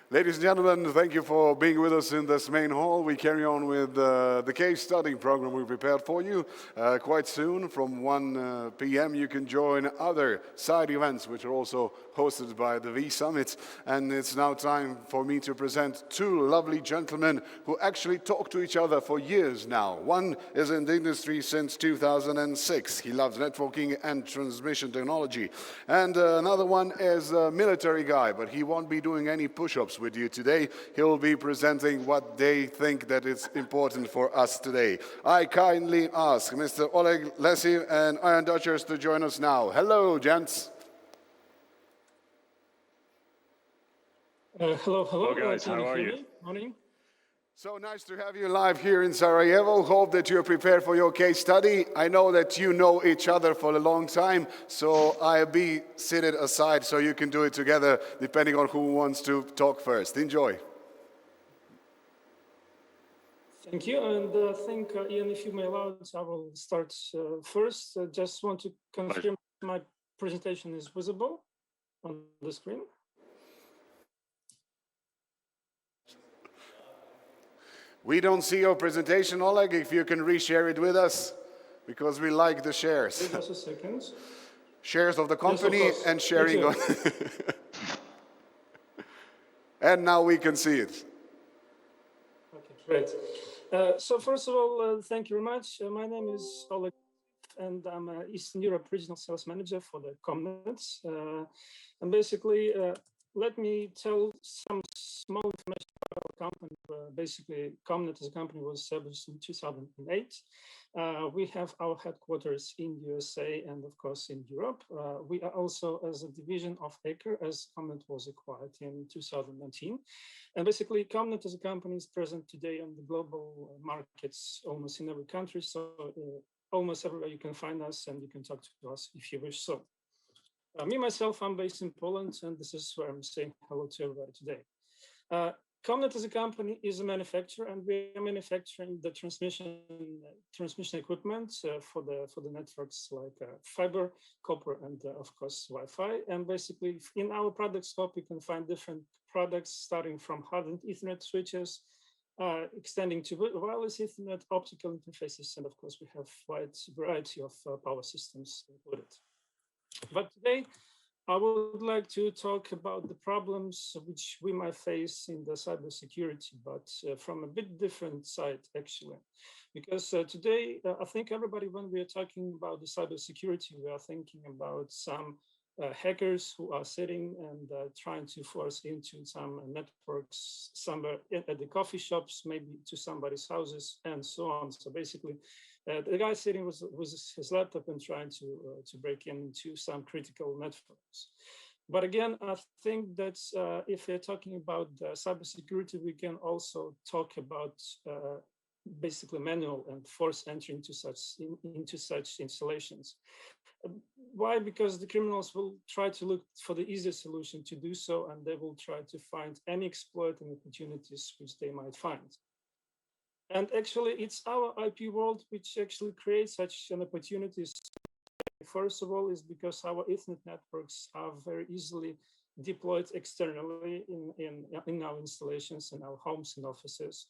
Ladies and gentlemen, thank you for being with us in this main hall. We carry on with the case study program we prepared for you. Quite soon, from 1 p.m., you can join other side events, which are also hosted by the V Summit. And it's now time for me to present two lovely gentlemen who actually talk to each other for years now. One is in the industry since 2006. He loves networking and transmission technology. And another one is a military guy, but he won't be doing any push-ups with you today. He'll be presenting what they think that is important for us today. I kindly ask Mr. Oleg Lesiv and Iron Dodgers to join us now. Hello, gents. Hello, guys. How are you? Morning. So nice to have you live here in Sarajevo. Hope that you're prepared for your case study. I know that you know each other for a long time, so I'll be seated aside so you can do it together, depending on who wants to talk first. Enjoy. Thank you. And I think, Ian, if you may allow, I will start first. Just want to confirm my presentation is visible on the screen. We don't see your presentation, Oleg, if you can reshare it with us, because we like the shares. Just a second. Shares of the company yes, of and sharing on. And now we can see it. Okay, great. So first of all, thank you very much. My name is Oleg, and I'm an Eastern Europe Regional Sales Manager for the ComNet. And basically, let me tell some small information about our company. Basically, ComNet as a company was established in 2008. We have our headquarters in USA and, of course, in Europe. We are also as a division of Acre, as ComNet was acquired in 2019. And basically, ComNet as a company is present today on the global markets, almost in every country. So almost everywhere you can find us and you can talk to us if you wish so. Me, myself, I'm based in Poland, and this is where I'm saying hello to everybody today. ComNet as a company is a manufacturer, and we are manufacturing the transmission equipment for the networks like fiber, copper, and of course Wi-Fi. And basically, in our product scope, you can find different products starting from hardened Ethernet switches, extending to wireless Ethernet, optical interfaces, and of course, we have a wide variety of power systems included. But today, I would like to talk about the problems which we might face in the cybersecurity, but from a bit different side, actually. Because today, I think everybody, when we are talking about the cybersecurity, we are thinking about some hackers who are sitting and trying to force into some networks somewhere at the coffee shops, maybe to somebody's houses, and so on. So basically, the guy sitting with his laptop and trying to break into some critical networks. But again, I think that if we're talking about cybersecurity, we can also talk about basically manual and force entry into such installations. Why? Because the criminals will try to look for the easiest solution to do so, and they will try to find any exploit and opportunities which they might find. And actually, it's our IP world which actually creates such an opportunities. First of all, is because our Ethernet networks are very easily deployed externally in our installations, in our homes and offices.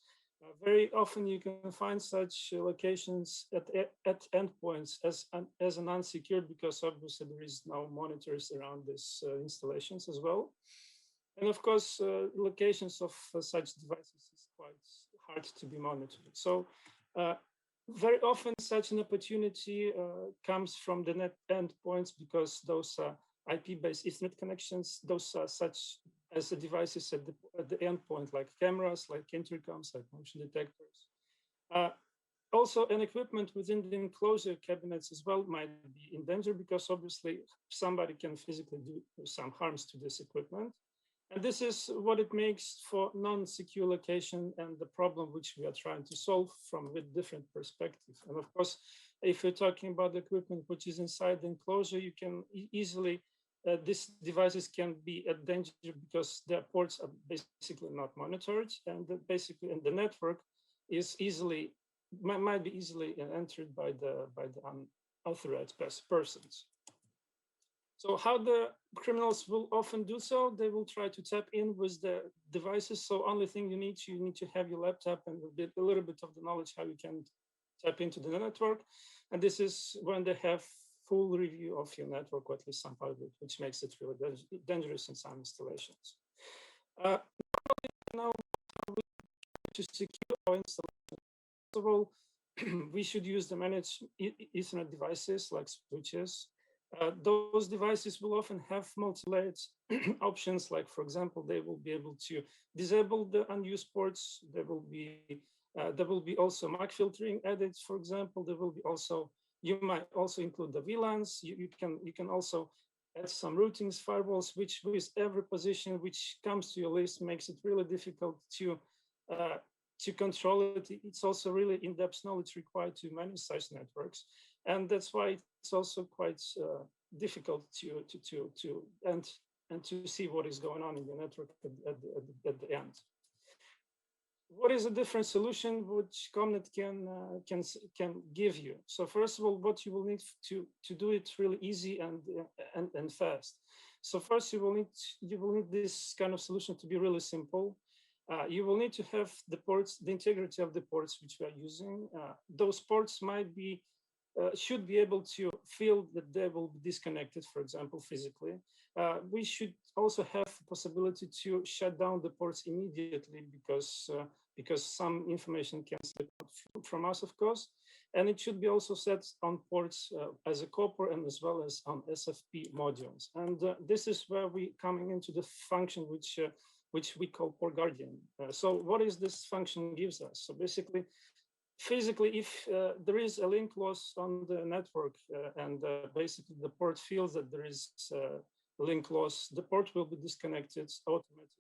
Very often you can find such locations at endpoints as an unsecured, because obviously there is no monitors around these installations as well. And of course, locations of such devices is quite hard to be monitored. So very often such an opportunity comes from the net endpoints, because those are IP-based Ethernet connections. Those are such as the devices at the endpoint, like cameras, like intercoms, like motion detectors. Also, an equipment within the enclosure cabinets as well might be in danger, because obviously somebody can physically do some harms to this equipment. And this is what it makes for non-secure location, and the problem which we are trying to solve from a different perspective. And of course, if you're talking about the equipment which is inside the enclosure, you can easily, these devices can be at danger because their ports are basically not monitored, and the network is might be easily entered by the unauthorized persons. So how the criminals will often do so, they will try to tap in with the devices. So only thing you need to have your laptop and a little bit of the knowledge how you can tap into the network. And this is when they have full review of your network, or at least some part of it, which makes it really dangerous in some installations. Now to secure our installation, first of all, we should use the managed Ethernet devices like switches. Those devices will often have multi-layered options, like, for example, they will be able to disable the unused ports. There will be also MAC filtering added, for example. There will be also, you might also include the VLANs. You can also add some routings, firewalls, which with every position which comes to your list makes it really difficult to control it. It's also really in-depth knowledge required to manage such networks, and that's why it's also quite difficult to and to see what is going on in the network at the end. What is a different solution which ComNet can give you? So first of all, what you will need to do it really easy and fast. So first you will need this kind of solution to be really simple. You will need to have the ports, the integrity of the ports which we are using. Those ports might be should be able to feel that they will be disconnected, for example, physically. We should also have the possibility to shut down the ports immediately because some information can slip out from us, of course. And it should be also set on ports as a copper and as well as on SFP modules. And this is where we coming into the function which we call port guardian. So what is this function gives us? So basically, physically, if there is a link loss on the network and basically the port feels that there is a link loss, the port will be disconnected automatically.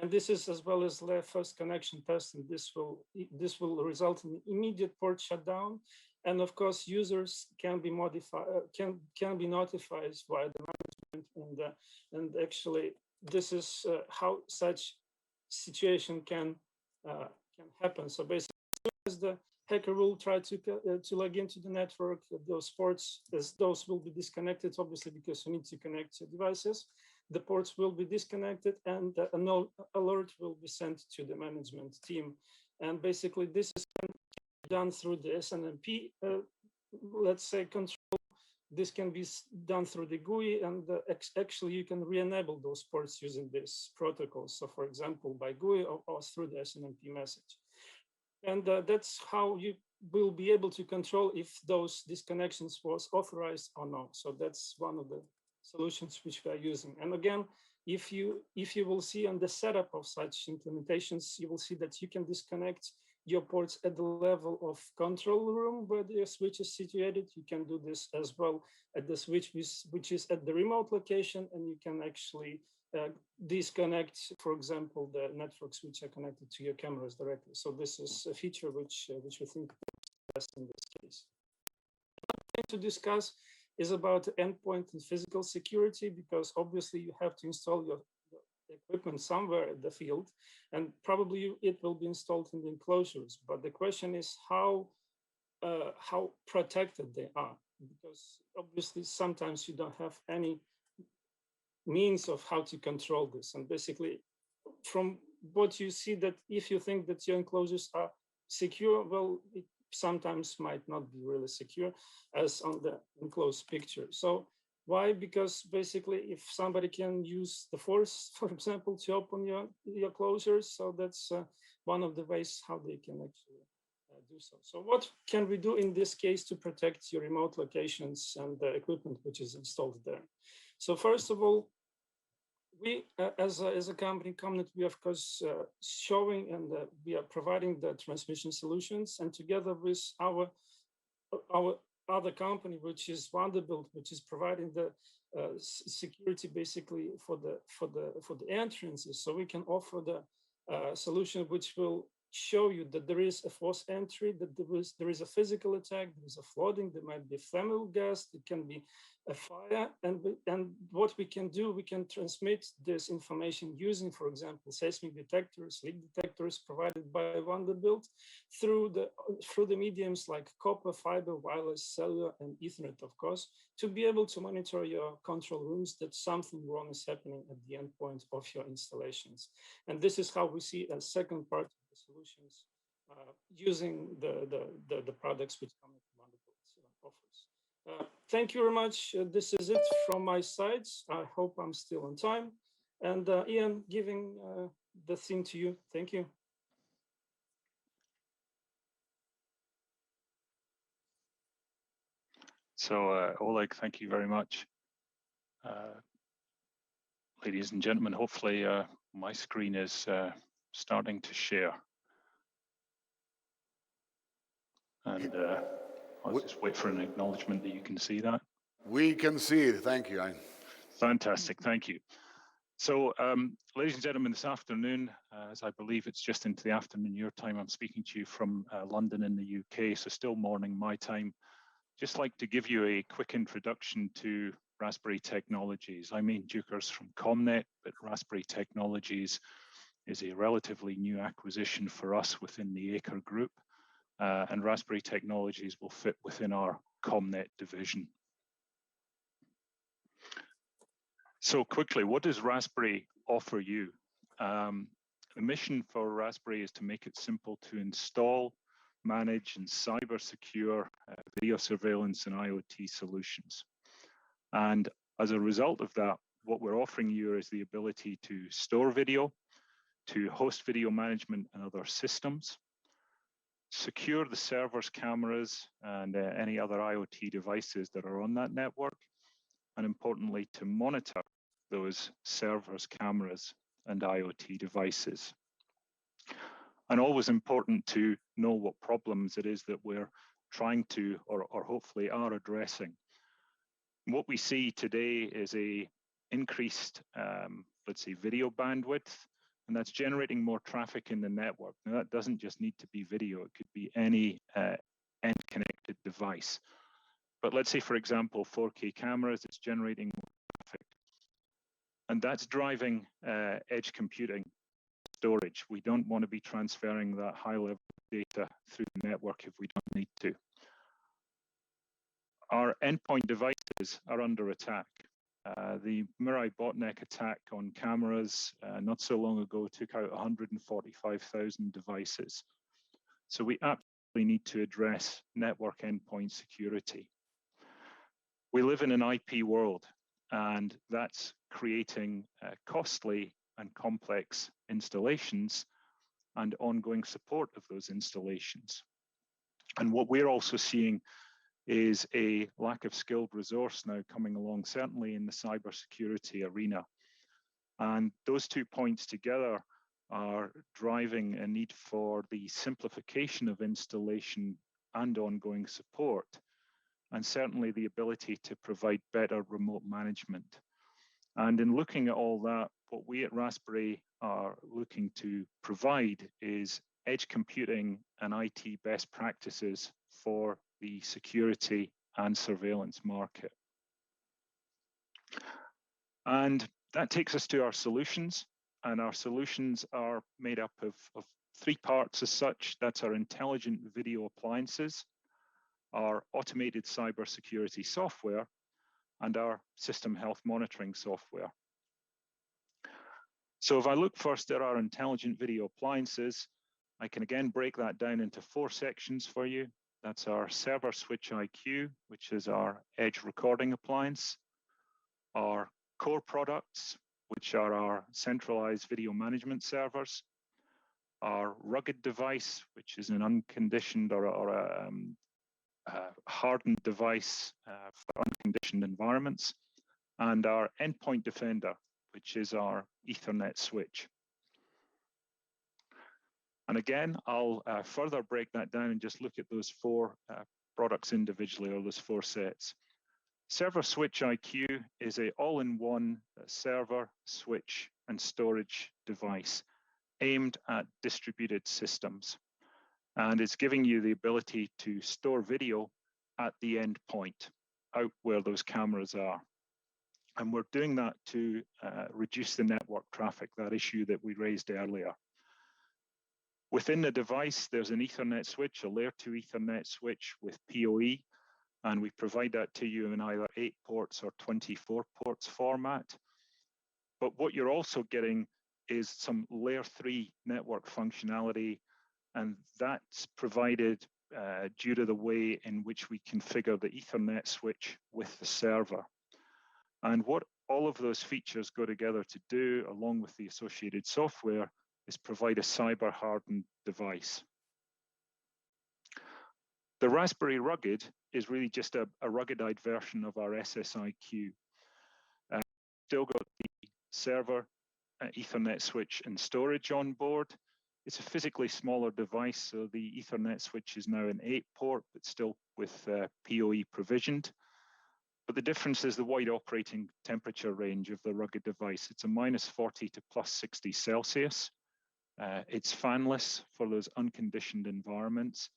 And this is as well as the first connection test, and this will result in immediate port shutdown. And of course, users can be modified, can be notified via the management, and actually this is how such situation can happen. So basically, as the hacker will try to log into the network, those ports, as those will be disconnected, obviously, because you need to connect your devices. The ports will be disconnected and an alert will be sent to the management team. And basically, this is done through the SNMP, let's say, control. This can be done through the GUI, and actually you can re-enable those ports using this protocol. So for example, by GUI or through the SNMP message. And that's how you will be able to control if those disconnections was authorized or not. So that's one of the solutions which we are using. And again, if you will see on the setup of such implementations, you will see that you can disconnect your ports at the level of control room where the switch is situated. You can do this as well at the switch which is at the remote location, and you can actually disconnect, for example, the networks which are connected to your cameras directly. So this is a feature which we think is best in this case. Another thing to discuss is about endpoint and physical security, because obviously you have to install your equipment somewhere at the field, and probably it will be installed in the enclosures. But the question is how protected they are, because obviously sometimes you don't have any means of how to control this. And basically, from what you see, that if you think that your enclosures are secure, well, it sometimes might not be really secure as on the enclosed picture. So why? Because basically, if somebody can use the force, for example, to open your closures, so that's one of the ways how they can actually do so. So what can we do in this case to protect your remote locations and the equipment which is installed there? So first of all, we, as a company, ComNet, we of course showing and we are providing the transmission solutions, and together with our other company, which is Vanderbilt, which is providing the security basically for the entrances, so we can offer the solution which will show you that there is a forced entry, that there is a physical attack, there is a flooding, there might be flammable gas, it can be a fire, and what we can do, we can transmit this information using, for example, seismic detectors, leak detectors provided by Vanderbilt through the mediums like copper, fiber, wireless, cellular, and Ethernet, of course, to be able to monitor your control rooms that something wrong is happening at the endpoint of your installations. And this is how we see a second part of the solutions using the products which ComNet offers. Thank you very much. This is it from my side. I hope I'm still on time. And Ian, giving the thing to you. Thank you. So, Oleg, thank you very much. Ladies and gentlemen, hopefully my screen is starting to share. And I'll just wait for an acknowledgement that you can see that. We can see it. Thank you. Fantastic. Thank you. So, ladies and gentlemen, this afternoon, as I believe it's just into the afternoon your time, I'm speaking to you from London in the UK, so still morning my time. Just like to give you a quick introduction to Razberi Technologies. I'm Ian Dukers from ComNet, but Razberi Technologies is a relatively new acquisition for us within the Acre Group, and Razberi Technologies will fit within our ComNet division. So quickly, what does Razberi offer you? The mission for Razberi is to make it simple to install, manage, and cybersecure video surveillance and IoT solutions. And as a result of that, what we're offering you is the ability to store video, to host video management and other systems, secure the servers, cameras, and any other IoT devices that are on that network, and importantly, to monitor those servers, cameras, and IoT devices. And always important to know what problems it is that we're trying to, or hopefully are addressing. What we see today is a increased, let's say, video bandwidth, and that's generating more traffic in the network. Now, that doesn't just need to be video, it could be any end-connected device. But let's say, for example, 4K cameras, it's generating more traffic. And that's driving edge computing storage. We don't want to be transferring that high level data through the network if we don't need to. Our endpoint devices are under attack. The Mirai botnet attack on cameras not so long ago took out 145,000 devices. So we absolutely need to address network endpoint security. We live in an IP world, and that's creating costly and complex installations and ongoing support of those installations. And what we're also seeing is a lack of skilled resource now coming along, certainly in the cybersecurity arena. And those 2 points together are driving a need for the simplification of installation and ongoing support, and certainly the ability to provide better remote management. And in looking at all that, what we at Razberi are looking to provide is edge computing and IT best practices for the security and surveillance market. And that takes us to our solutions. And our solutions are made up of 3 parts as such. That's our intelligent video appliances, our automated cybersecurity software, and our system health monitoring software. So if I look first at our intelligent video appliances, I can again break that down into 4 sections for you. That's our server switch IQ, which is our edge recording appliance, our core products, which are our centralized video management servers, our rugged device, which is an unconditioned or a hardened device for unconditioned environments, and our endpoint defender, which is our Ethernet switch. And again, I'll further break that down and just look at those 4 products individually, or those 4 sets. Server Switch IQ is an all-in-one server, switch, and storage device. aimed at distributed systems. And it's giving you the ability to store video at the endpoint, out where those cameras are. And we're doing that to reduce the network traffic, that issue that we raised earlier. Within the device, there's an Ethernet switch, a layer 2 Ethernet switch with PoE, and we provide that to you in either 8 ports or 24 ports format. But what you're also getting is some layer 3 network functionality, and that's provided due to the way in which we configure the Ethernet switch with the server. And what all of those features go together to do, along with the associated software, is provide a cyber hardened device. The Raspberry Rugged is really just a ruggedized version of our SSIQ. Still got the server, Ethernet switch and storage on board. It's a physically smaller device, so the Ethernet switch is now an 8-port, but still with PoE provisioned. But the difference is the wide operating temperature range of the rugged device. It's a -40 to +60 Celsius. It's fanless for those unconditioned environments,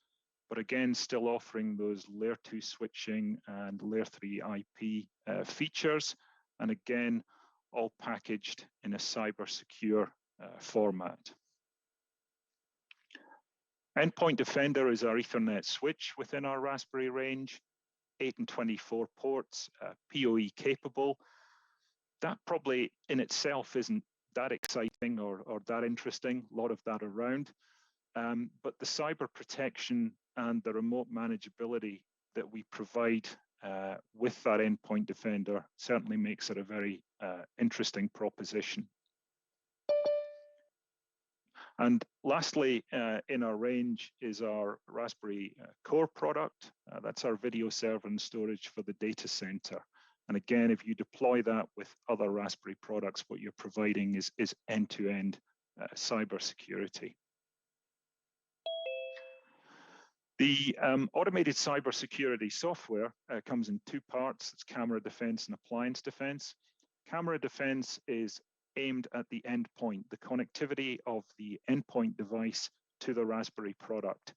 but again, still offering those layer 2 switching and layer 3 IP features. And again, all packaged in a cybersecure format. Endpoint Defender is our Ethernet switch within our Raspberry range, 8 and 24 ports, PoE capable. That probably in itself isn't that exciting or that interesting, a lot of that around. But the cyber protection and the remote manageability that we provide with that Endpoint Defender certainly makes it a very interesting proposition. And lastly, in our range is our Raspberry Core product. That's our video server and storage for the data center. And again, if you deploy that with other Raspberry products, what you're providing is end-to-end cybersecurity. The automated cybersecurity software comes in 2 parts. It's camera defense and appliance defense. Camera defense is aimed at the endpoint, the connectivity of the endpoint device to the Raspberry product.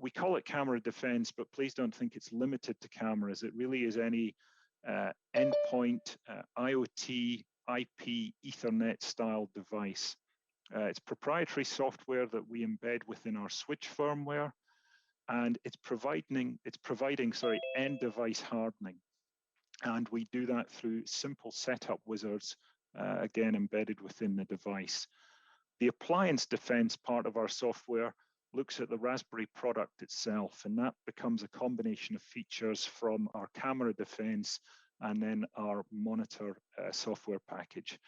We call it camera defense, but please don't think it's limited to cameras. It really is any endpoint, IoT, IP, Ethernet style device. It's proprietary software that we embed within our switch firmware, and it's providing end device hardening. And we do that through simple setup wizards, again, embedded within the device. The appliance defense part of our software looks at the Raspberry product itself, and that becomes a combination of features from our camera defense and then our monitor software package.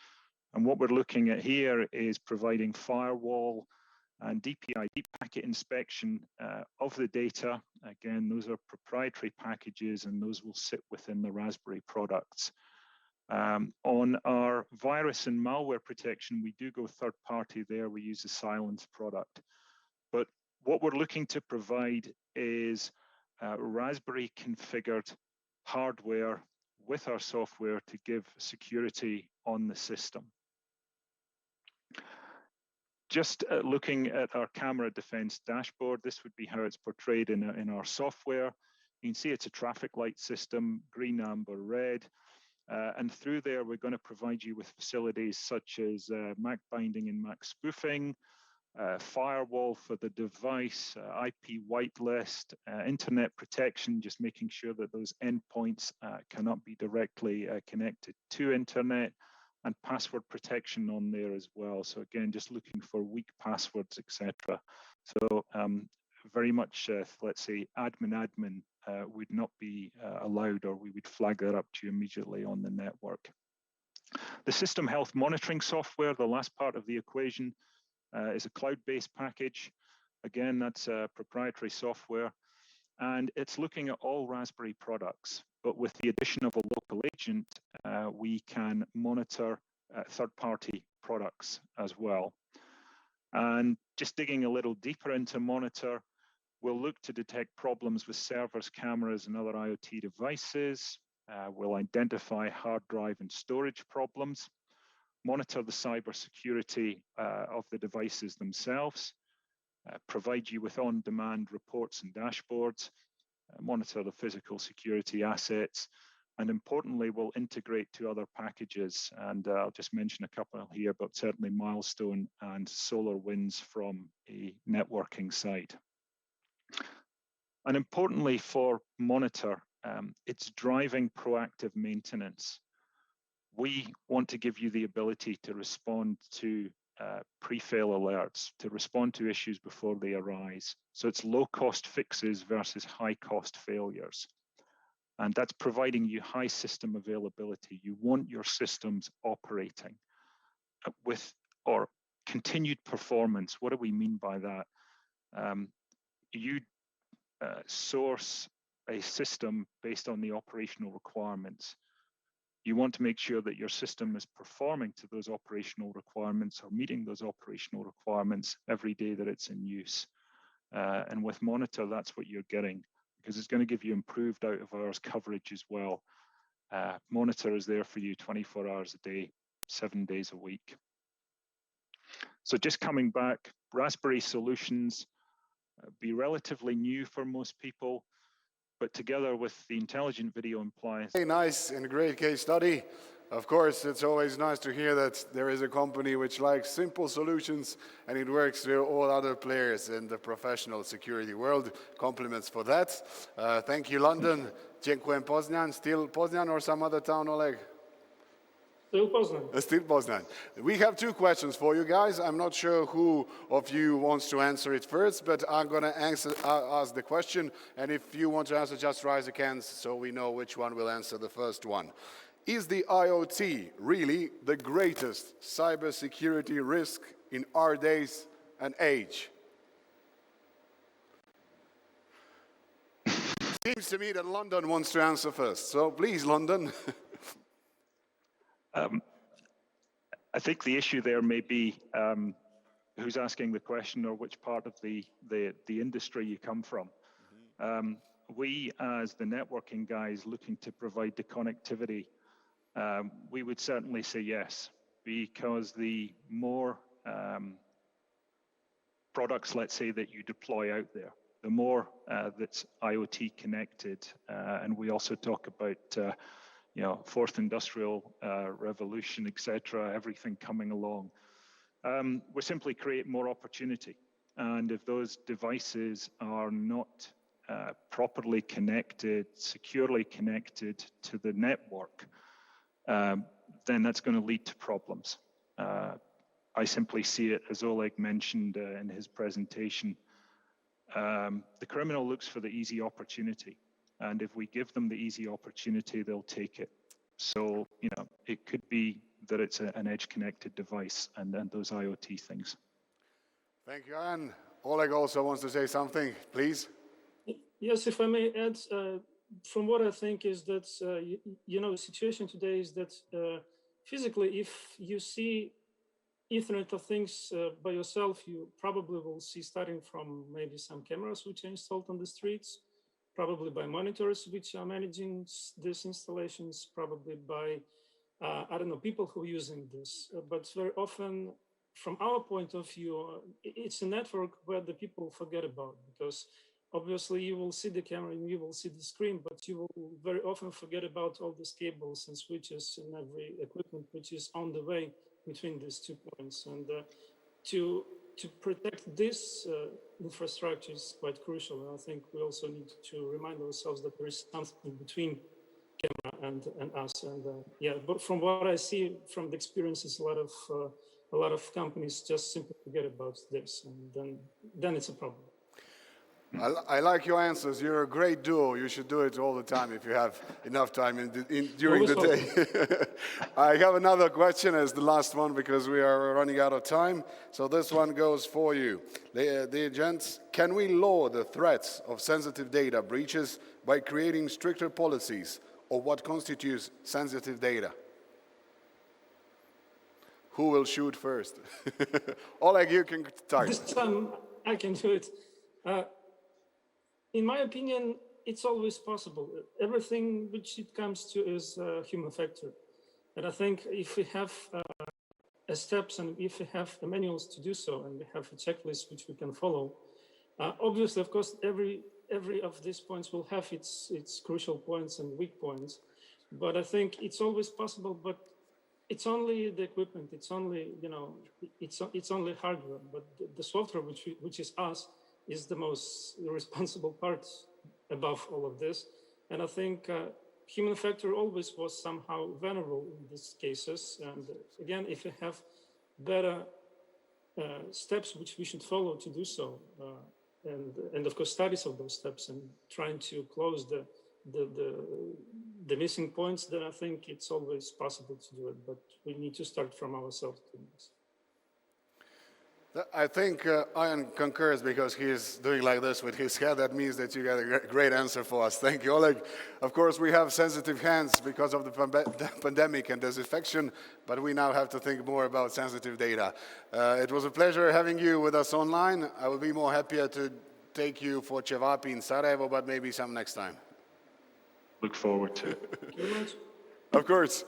And what we're looking at here is providing firewall and DPI, deep packet inspection of the data. Again, those are proprietary packages, and those will sit within the Raspberry products. On our virus and malware protection, we do go third party there. We use a Silence product. But what we're looking to provide is Raspberry configured hardware with our software to give security on the system. Just looking at our camera defense dashboard, this would be how it's portrayed in our software. You can see it's a traffic light system, green, amber, red. And through there, we're going to provide you with facilities such as MAC binding and MAC spoofing, firewall for the device, IP whitelist, internet protection, just making sure that those endpoints cannot be directly connected to internet, and password protection on there as well. So again, just looking for weak passwords, etc. So very much, let's say, admin would not be allowed, or we would flag that up to you immediately on the network. The system health monitoring software, the last part of the equation, is a cloud-based package. Again, that's proprietary software, and it's looking at all Raspberry products. But with the addition of a local agent, we can monitor third-party products as well. And just digging a little deeper into monitor, we'll look to detect problems with servers, cameras, and other IoT devices. We'll identify hard drive and storage problems, monitor the cybersecurity of the devices themselves, provide you with on-demand reports and dashboards, monitor the physical security assets, and importantly, we'll integrate to other packages. And I'll just mention a couple here, but certainly Milestone and SolarWinds from a networking side. And importantly for Monitor, it's driving proactive maintenance. We want to give you the ability to respond to pre-fail alerts, to respond to issues before they arise. So it's low-cost fixes versus high-cost failures. And that's providing you high system availability. You want your systems operating with or continued performance. What do we mean by that? You source a system based on the operational requirements. You want to make sure that your system is performing to those operational requirements or meeting those operational requirements every day that it's in use. And with Monitor, that's what you're getting, because it's going to give you improved out of hours coverage as well. Monitor is there for you 24 hours a day, 7 days a week. So just coming back, Raspberry solutions be relatively new for most people, but together with the intelligent video appliance. Hey, nice and great case study. Of course, it's always nice to hear that there is a company which likes simple solutions and it works with all other players in the professional security world. Compliments for that. Thank you, London. Dziękuję, Poznan. Still Poznan or some other town, Oleg? Still Poznan. Still Poznan. We have two questions for you guys. I'm not sure who of you wants to answer it first, but I'm going to ask the question. And if you want to answer, just raise your hands so we know which one will answer the first one. Is the IoT really the greatest cybersecurity risk in our days and age? Seems to me that London wants to answer first. So please, London. I think the issue there may be who's asking the question or which part of the industry you come from. We, as the networking guys looking to provide the connectivity, we would certainly say yes, because the more products, let's say, that you deploy out there, the more that's IoT connected, and we also talk about fourth industrial revolution, etc., everything coming along. We simply create more opportunity, and if those devices are not properly connected, securely connected to the network, then that's going to lead to problems. I simply see it, as Oleg mentioned in his presentation, the criminal looks for the easy opportunity. And if we give them the easy opportunity, they'll take it. So, it could be that it's an edge-connected device and those IoT things. Thank you, Anne. Oleg also wants to say something, please. Yes, if I may add, from what I think is that, the situation today is that physically, if you see Ethernet of Things by yourself, you probably will see, starting from maybe some cameras which are installed on the streets, probably by monitors which are managing these installations, probably by, people who are using this. But very often, from our point of view, it's a network where the people forget about, because obviously you will see the camera and you will see the screen, but you will very often forget about all these cables and switches and every equipment which is on the way between these 2 points. And to protect this infrastructure is quite crucial. And I think we also need to remind ourselves that there is something between camera and us. And but from what I see from the experiences, a lot of companies just simply forget about this, and then it's a problem. I like your answers. You're a great duo. You should do it all the time if you have enough time during the day. I have another question as the last one because we are running out of time. So this one goes for you. Dear gents, can we lower the threats of sensitive data breaches by creating stricter policies of what constitutes sensitive data? Who will shoot first? Oleg, you can start. This time I can do it. In my opinion, it's always possible. Everything which it comes to is a human factor. And I think if we have steps, and if we have the manuals to do so, and we have a checklist which we can follow, obviously, of course, every of these points will have its crucial points and weak points. But I think it's always possible. But it's only the equipment. It's only it's only hardware. But the software, which is us, is the most responsible part above all of this. And I think human factor always was somehow vulnerable in these cases. And again, if we have better steps which we should follow to do so, and of course studies of those steps and trying to close the missing points, then I think it's always possible to do it. But we need to start from ourselves doing this. I think Ian concurs because he's doing like this with his head. That means that you got a great answer for us. Thank you, Oleg. Of course, we have sensitive hands because of the pandemic and disinfection, but we now have to think more about sensitive data. It was a pleasure having you with us online. I will be more happier to take you for Cevapi in Sarajevo, but maybe some next time. Look forward to it. Thank you very much. Of course.